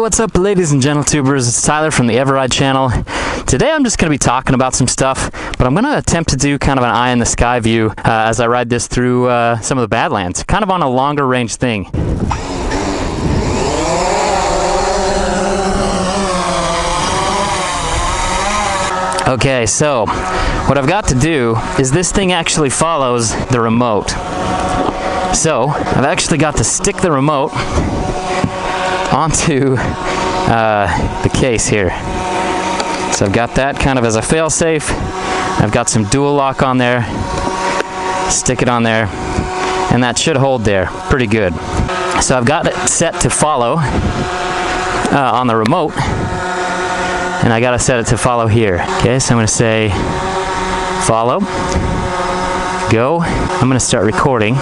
what's up, ladies and gentle-tubers? It's Tyler from the eveRide channel. Today I'm just going to be talking about some stuff, but I'm going to attempt to do kind of an eye-in-the-sky view as I ride this through some of the Badlands, kind of on a longer range thing. Okay, so what I've got to do is this thing actually follows the remote. So I've actually got to stick the remote onto the case here. So I've got that kind of as a fail-safe. I've got some dual lock on there. Stick it on there, and that should hold there pretty good. So I've got it set to follow on the remote, and I got to set it to follow here. Okay, so I'm going to say follow, go. I'm going to start recording.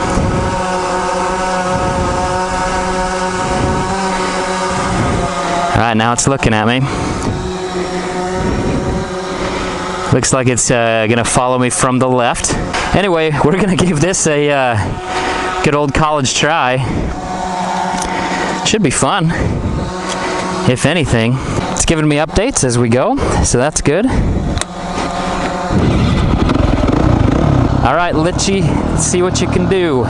Alright, now it's looking at me. Looks like it's gonna follow me from the left. Anyway, we're gonna give this a good old college try. Should be fun, if anything. It's giving me updates as we go, so that's good. Alright, Litchi, let's see what you can do.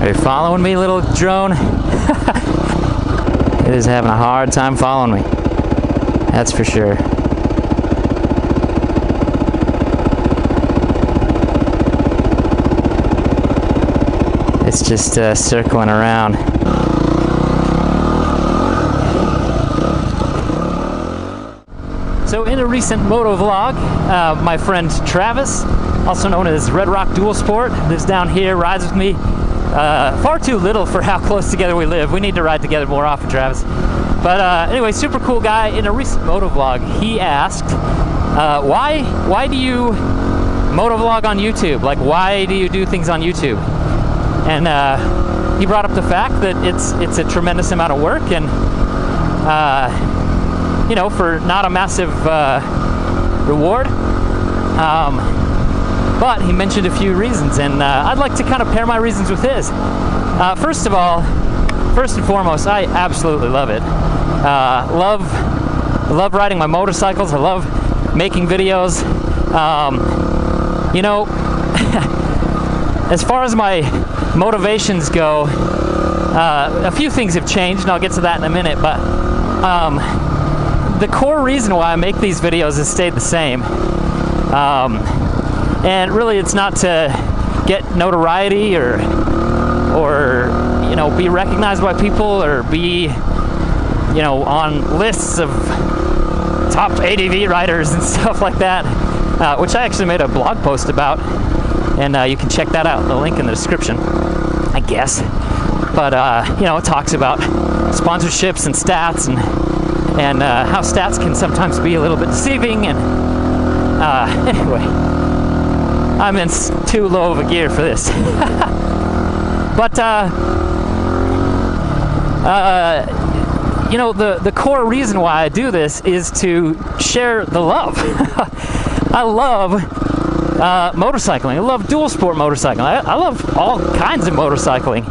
Are you following me, little drone? It is having a hard time following me. That's for sure. It's just circling around. So in a recent moto vlog, my friend Travis, also known as Red Rock Dualsport, lives down here, rides with me. Far too little for how close together we live. We need to ride together more often, Travis. But anyway, super cool guy. In a recent motovlog, he asked, why do you motovlog on YouTube? Like, why do you do things on YouTube? And he brought up the fact that it's a tremendous amount of work, and you know, for not a massive reward. But he mentioned a few reasons, and I'd like to kind of pair my reasons with his. First and foremost, I absolutely love it. Love riding my motorcycles. I love making videos. You know, as far as my motivations go, a few things have changed, and I'll get to that in a minute, but the core reason why I make these videos has stayed the same. And really, it's not to get notoriety or you know, be recognized by people or be, you know, on lists of top ADV riders and stuff like that, which I actually made a blog post about, and you can check that out, the link in the description, I guess. But you know, it talks about sponsorships and stats, and how stats can sometimes be a little bit deceiving, and anyway, I'm in too low of a gear for this. But you know, the core reason why I do this is to share the love. I love motorcycling. I love dual sport motorcycling. I love all kinds of motorcycling,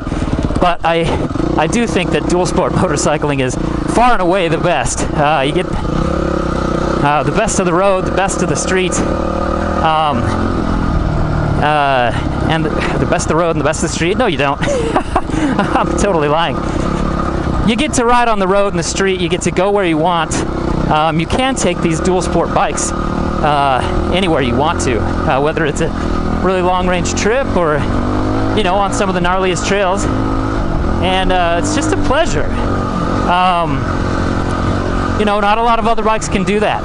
but I do think that dual sport motorcycling is far and away the best. You get the best of the road, the best of the street, and the best of the road and the best of the street. No, you don't. I'm totally lying. You get to ride on the road and the street. You get to go where you want. You can take these dual sport bikes anywhere you want to, whether it's a really long range trip or, you know, on some of the gnarliest trails. And it's just a pleasure. You know, not a lot of other bikes can do that.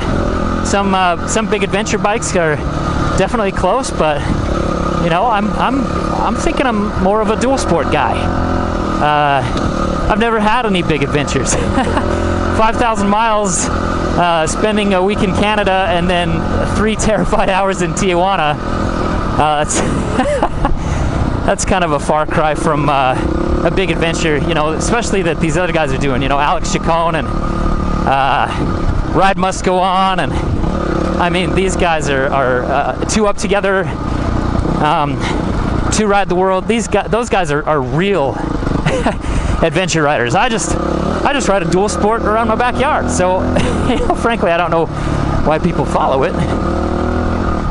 Some big adventure bikes are definitely close, but you know, I'm thinking I'm more of a dual sport guy. I've never had any big adventures. 5,000 miles, spending a week in Canada, and then 3 terrified hours in Tijuana. That's kind of a far cry from a big adventure, you know, especially that these other guys are doing. You know, Alex Chacon and Ride Must Go On, and I mean, these guys are two up together, two ride the world. Those guys are real adventure riders. I just ride a dual sport around my backyard. So, you know, frankly, I don't know why people follow it,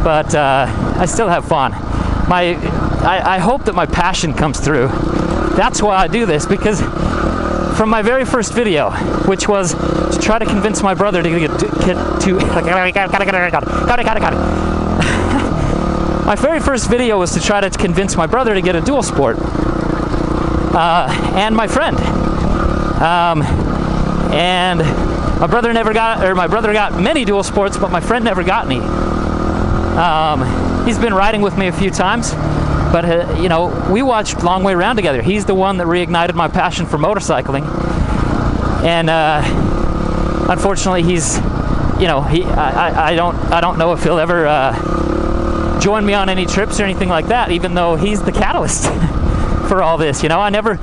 but I still have fun. I hope that my passion comes through. That's why I do this, because from my very first video, which was to try to convince my brother to my very first video was to try to convince my brother to get a dual sport, and my friend, and my brother got many dual sports, but my friend never got any. He's been riding with me a few times, but you know, we watched Long Way Round together. He's the one that reignited my passion for motorcycling, and unfortunately, he's, you know, I don't know if he'll ever join me on any trips or anything like that, even though he's the catalyst for all this. You know, I never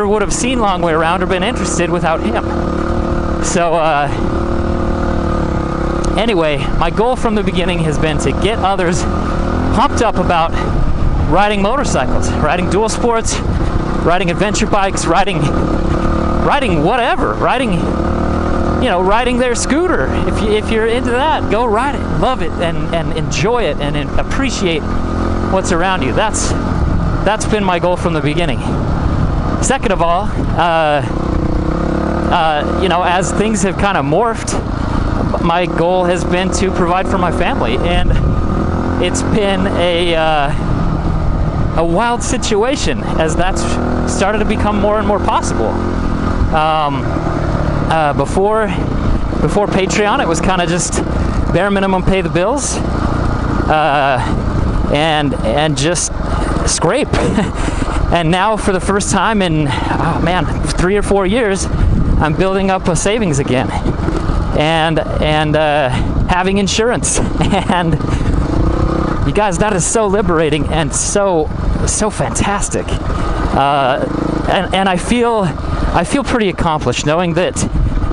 would have seen Long Way Around or been interested without him. So anyway, my goal from the beginning has been to get others pumped up about riding motorcycles, riding dual sports, riding adventure bikes, riding whatever, riding their scooter. If you're into that, go ride it, love it, and enjoy it, and appreciate what's around you. That's been my goal from the beginning. Second of all, you know, as things have kind of morphed, my goal has been to provide for my family, and it's been a wild situation as that's started to become more and more possible. Before Patreon, it was kind of just bare minimum, pay the bills, and just scrape. And now, for the first time in 3 or 4 years, I'm building up a savings again, and having insurance. And you guys, that is so liberating and so fantastic. And I feel pretty accomplished knowing that,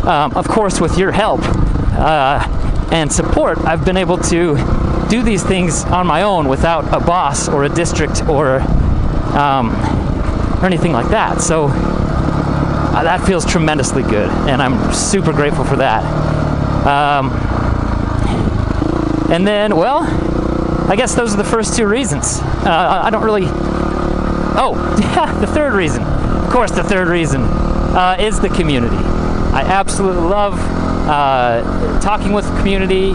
of course, with your help and support, I've been able to do these things on my own without a boss or a district or anything like that. So that feels tremendously good, and I'm super grateful for that. And then, well, I guess those are the first two reasons. I don't really... Oh, yeah, the third reason. Of course, the third reason is the community. I absolutely love talking with the community,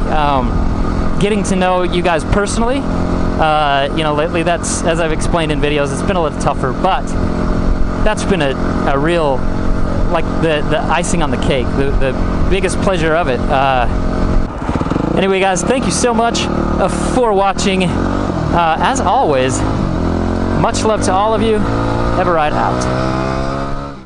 getting to know you guys personally. You know, lately, that's, as I've explained in videos, it's been a little tougher, but that's been a real, like, the icing on the cake, the biggest pleasure of it. Anyway, guys, thank you so much for watching. As always, much love to all of you. eveRide out.